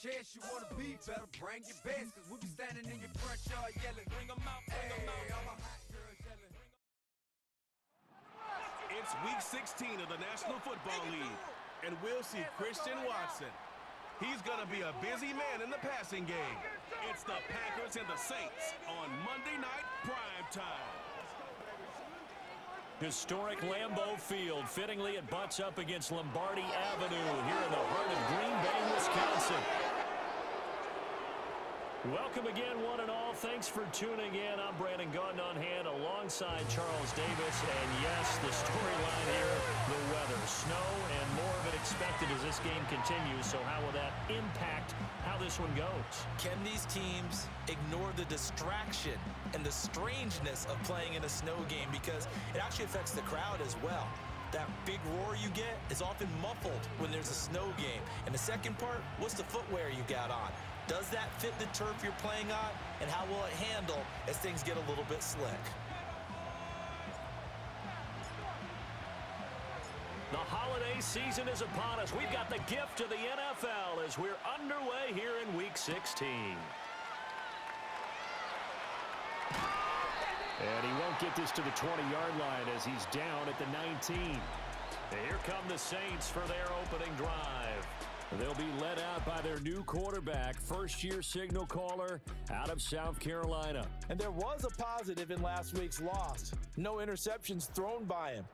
chance you wanna be, better bring your best, cause we be standing in your front yard yelling, bring them out, bring them out. All my hot girls yelling. It's week 16 of the National Football League, and we'll see Christian Watson. He's going to be a busy man in the passing game. It's the Packers and the Saints on Monday Night Prime Time. Historic Lambeau Field. Fittingly, it butts up against Lombardi Avenue here in the heart of Green Bay, Wisconsin. Welcome again, one and all. Thanks for tuning in. I'm Brandon Gaunt on hand alongside Charles Davis. And yes, the storyline here, the weather. Snow and more of it expected as this game continues. So how will that impact how this one goes? Can these teams ignore the distraction and the strangeness of playing in a snow game? Because it actually affects the crowd as well. That big roar you get is often muffled when there's a snow game. And the second part, what's the footwear you got on? Does that fit the turf you're playing on? And how will it handle as things get a little bit slick? The holiday season is upon us. We've got the gift of the NFL as we're underway here in Week 16. And he won't get this to the 20-yard line as he's down at the 19. And here come the Saints for their opening drive. They'll be led out by their new quarterback, first-year signal caller out of South Carolina. And there was a positive in last week's loss. No interceptions thrown by him.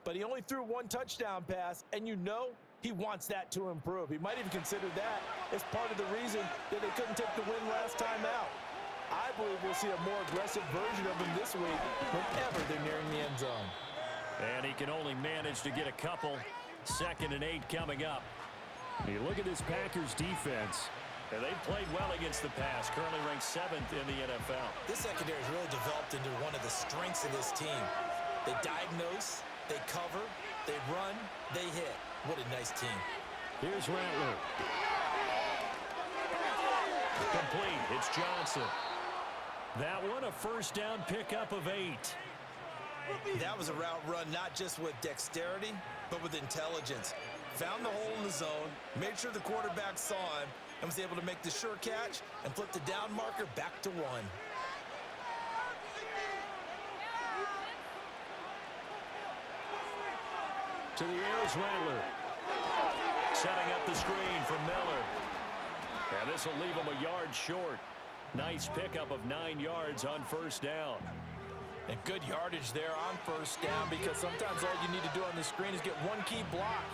But he only threw one touchdown pass, and you know he wants that to improve. He might even consider that as part of the reason that they couldn't take the win last time out. I believe we'll see a more aggressive version of him this week whenever they're nearing the end zone. And he can only manage to get a couple. 2nd and 8 coming up. You look at this Packers defense, and they've played well against the pass, currently ranked 7th in the NFL. This secondary has really developed into one of the strengths of this team. They diagnose, they cover, they run, they hit. What a nice team. Here's Rattler. Complete. It's Johnson. That one, a first down pickup of 8. That was a route run not just with dexterity, but with intelligence. Found the hole in the zone, made sure the quarterback saw him, and was able to make the sure catch and flip the down marker back to 1. To the air is Rattler. Setting up the screen for Miller. And this will leave him a yard short. Nice pickup of 9 yards on first down. And good yardage there on first down, because sometimes all you need to do on the screen is get one key block.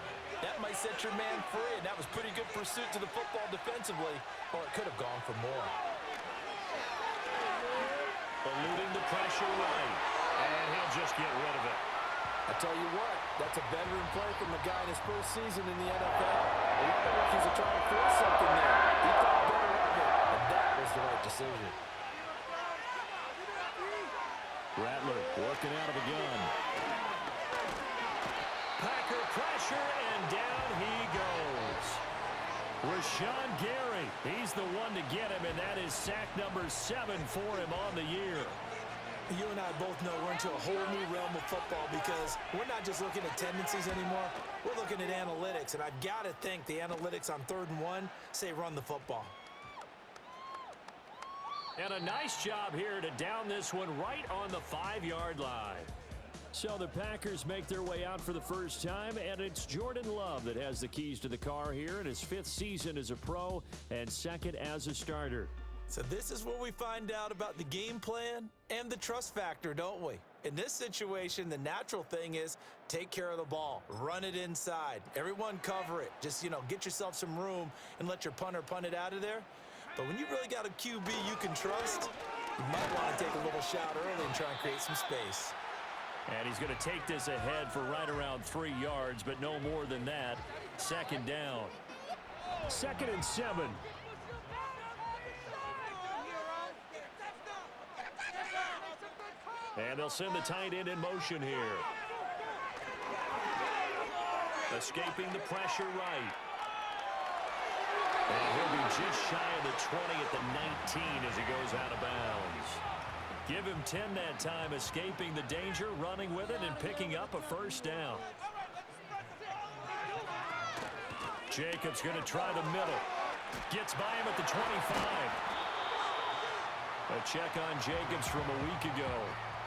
That might set your man free, and that was pretty good pursuit to the football defensively, or it could have gone for more. Eluding the pressure right, and he'll just get rid of it. I tell you what, that's a veteran play from the guy in his first season in the NFL. A lot of rookies are trying to force something there. He thought better of it, and that was the right decision. Rattler working out of a gun. Packer pressure, and down he goes. Rashawn Gary, he's the one to get him, and that is sack number 7 for him on the year. You and I both know we're into a whole new realm of football, because we're not just looking at tendencies anymore. We're looking at analytics, and I've got to think the analytics on 3rd and 1 say run the football. And a nice job here to down this one right on the 5-yard line. So the Packers make their way out for the first time, and it's Jordan Love that has the keys to the car here in his 5th season as a pro and 2nd as a starter. So this is where we find out about the game plan and the trust factor, don't we? In this situation, the natural thing is take care of the ball, run it inside, everyone cover it. Just, get yourself some room and let your punter punt it out of there. But when you really got a QB you can trust, you might want to take a little shot early and try and create some space. And he's going to take this ahead for right around 3 yards, but no more than that. 2nd down. 2nd and 7. And they'll send the tight end in motion here. Escaping the pressure right. And he'll be just shy of the 20 at the 19 as he goes out of bounds. Give him 10 that time, escaping the danger, running with it, and picking up a first down. Jacobs going to try the middle. Gets by him at the 25. A check on Jacobs from a week ago.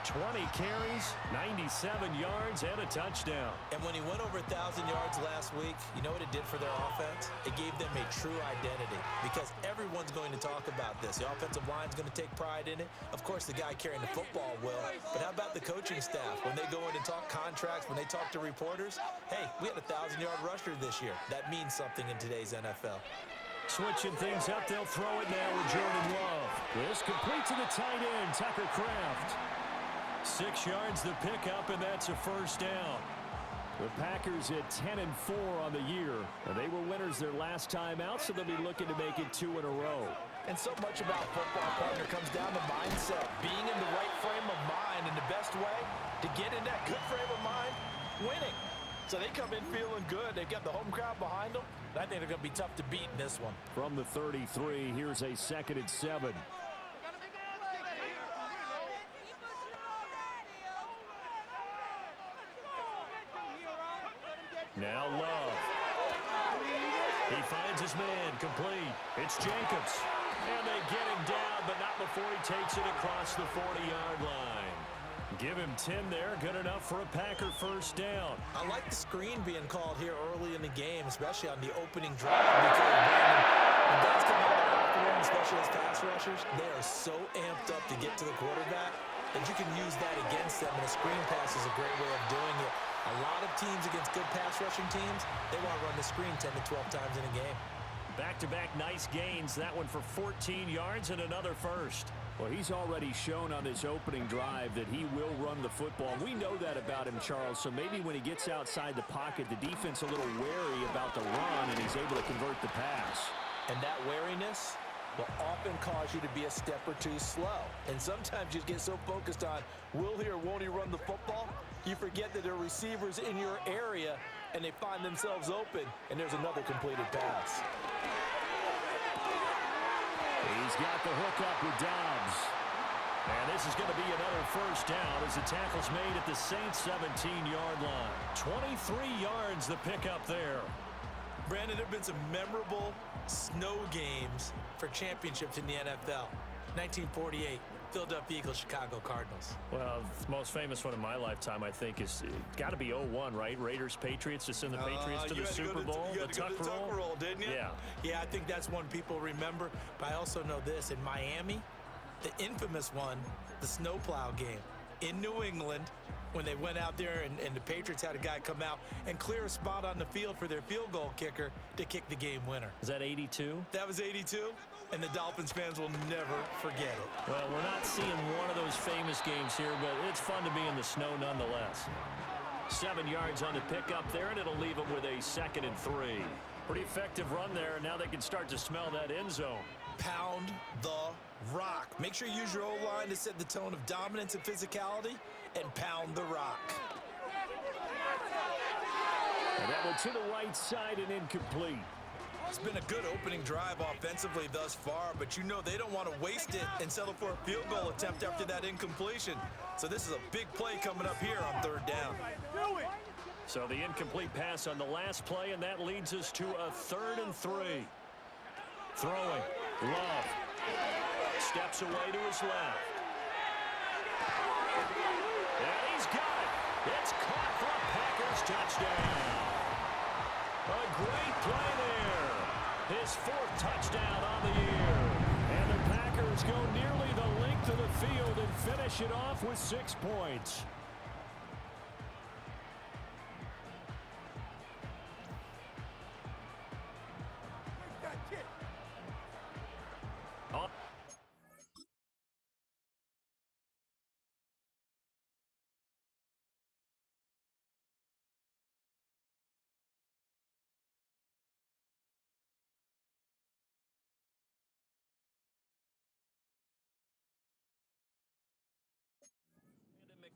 20 carries, 97 yards, and a touchdown. And when he went over 1,000 yards last week, you know what it did for their offense? It gave them a true identity because everyone's going to talk about this. The offensive line's going to take pride in it. Of course, the guy carrying the football will. But how about the coaching staff? When they go in and talk contracts, when they talk to reporters, hey, we had a 1,000-yard rusher this year. That means something in today's NFL. Switching things up, they'll throw it now with Jordan Love. This complete to the tight end, Tucker Kraft. 6 yards the pickup, and that's a first down. The Packers at 10-4 on the year. And they were winners their last time out, so they'll be looking to make it 2 in a row. And so much about football, partner, comes down to mindset. Being in the right frame of mind, and the best way to get in that good frame of mind, winning. So they come in feeling good. They've got the home crowd behind them. I think they're going to be tough to beat in this one. From the 33, here's a 2nd and 7. Now Love. He finds his man, complete. It's Jacobs. And they get him down, but not before he takes it across the 40-yard line. Give him 10 there, good enough for a Packer first down. I like the screen being called here early in the game, especially on the opening drive, because when guys come out of the locker room, especially as pass rushers, they are so amped up to get to the quarterback that you can use that against them, and a screen pass is a great way of doing it. A lot of teams against good pass rushing teams, they want to run the screen 10 to 12 times in a game. Back-to-back nice gains, that one for 14 yards and another first. Well, he's already shown on this opening drive that he will run the football. We know that about him, Charles, so maybe when he gets outside the pocket, the defense a little wary about the run, and he's able to convert the pass. And that wariness will often cause you to be a step or two slow. And sometimes you get so focused on will he or won't he run the football, you forget that there are receivers in your area, and they find themselves open, and there's another completed pass. He's got the hook up with Dobbs. And this is going to be another first down as the tackle's made at the Saints' 17-yard line. 23 yards the pickup there. Brandon, there have been some memorable snow games for championships in the NFL. 1948, Philadelphia Eagles, Chicago Cardinals. Well, the most famous one in my lifetime, I think, is got to be 01, right? Raiders, Patriots, to send the Patriots to the Super Bowl. You had to go to the Tuck roll, didn't you? Yeah. Yeah, I think that's one people remember. But I also know this. In Miami, the infamous one, the snowplow game in New England, when they went out there and the Patriots had a guy come out and clear a spot on the field for their field goal kicker to kick the game winner. Is that 82? That was 82, and the Dolphins fans will never forget it. Well, we're not seeing one of those famous games here, but it's fun to be in the snow nonetheless. 7 yards on the pickup there, and it'll leave them with a 2nd and 3. Pretty effective run there, and now they can start to smell that end zone. Pound the rock. Make sure you use your O-line to set the tone of dominance and physicality, and pound the rock. And that one to the right side and incomplete. It's been a good opening drive offensively thus far, but you know they don't want to waste it and settle for a field goal attempt after that incompletion. So this is a big play coming up here on 3rd down. So the incomplete pass on the last play, and that leads us to a 3rd and 3. Throwing. Love. Steps away to his left. And he's got it. It's caught for a Packers touchdown. A great play there. His 4th touchdown on the year. And the Packers go nearly the length of the field and finish it off with 6 points.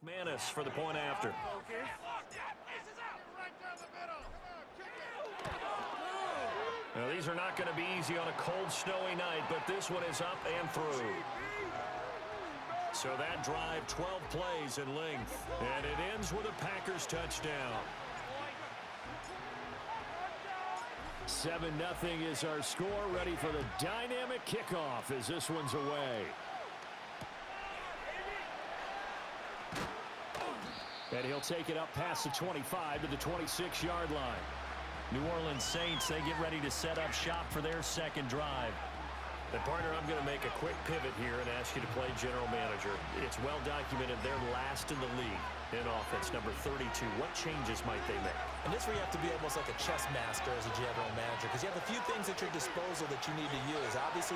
McManus for the point after. Now, these are not going to be easy on a cold, snowy night, but this one is up and through. So that drive, 12 plays in length, and it ends with a Packers touchdown. 7-0 is our score. Ready for the dynamic kickoff as this one's away. And he'll take it up past the 25 to the 26-yard line. New Orleans Saints, they get ready to set up shop for their second drive. And partner, I'm going to make a quick pivot here and ask you to play general manager. It's well documented they're last in the league in offense, number 32. What changes might they make? And this where you have to be almost like a chess master as a general manager, because you have a few things at your disposal that you need to use. Obviously,